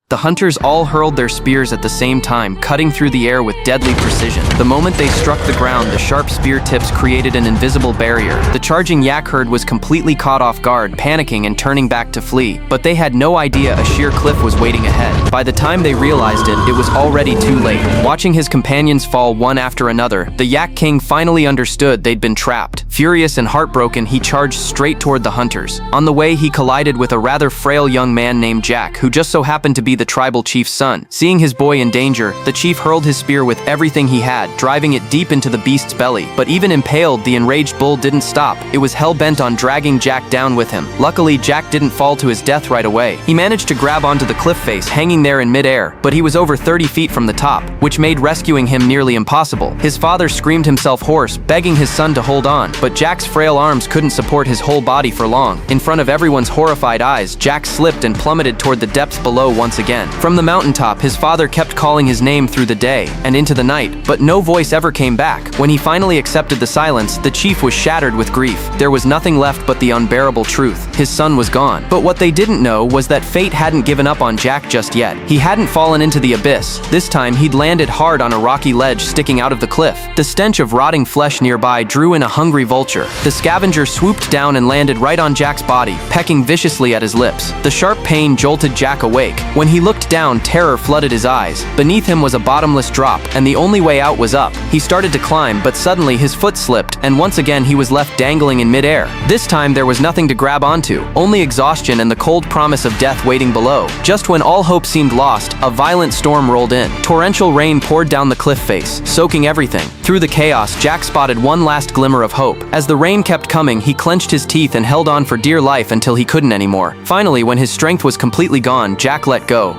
The hunters all hurled their spears at the same time, cutting through the air with deadly precision. The moment they struck the ground, the sharp spear tips created an invisible barrier. The charging yak herd was completely caught off guard, panicking and turning back to flee. But they had no idea a sheer cliff was waiting ahead. By the time they realized it, it was already too late. Watching his companions fall one after another, the Yak King finally understood they'd been trapped. Furious and heartbroken, he charged straight toward the hunters. On the way, he collided with a rather frail young man named Jack, who just so happened to be the tribal chief's son. Seeing his boy in danger, the chief hurled his spear with everything he had, driving it deep into the beast's belly. But even impaled, the enraged bull didn't stop. It was hell-bent on dragging Jack down with him. Luckily, Jack didn't fall to his death right away. He managed to grab onto the cliff face, hanging there in midair, but he was over 30 feet from the top, which made rescuing him nearly impossible. His father screamed himself hoarse, begging his son to hold on, but Jack's frail arms couldn't support his whole body for long. In front of everyone's horrified eyes, Jack slipped and plummeted toward the depths below once again. From the mountaintop, his father kept calling his name through the day and into the night, but no voice ever came back. When he finally accepted the silence, the chief was shattered with grief. There was nothing left but the unbearable truth. His son was gone. But what they didn't know was that fate hadn't given up on Jack just yet. He hadn't fallen into the abyss. This time, he'd landed hard on a rocky ledge sticking out of the cliff. The stench of rotting flesh nearby drew in a hungry vulture. The scavenger swooped down and landed right on Jack's body, pecking viciously at his lips. The sharp pain jolted Jack awake. When he looked down, terror flooded his eyes. Beneath him was a bottomless drop, and the only way out was up. He started to climb, but suddenly his foot slipped, and once again he was left dangling in midair. This time there was nothing to grab onto, only exhaustion and the cold promise of death waiting below. Just when all hope seemed lost, a violent storm rolled in. Torrential rain poured down the cliff face, soaking everything. Through the chaos, Jack spotted one last glimmer of hope. As the rain kept coming, he clenched his teeth and held on for dear life until he couldn't anymore. Finally, when his strength was completely gone, Jack let go.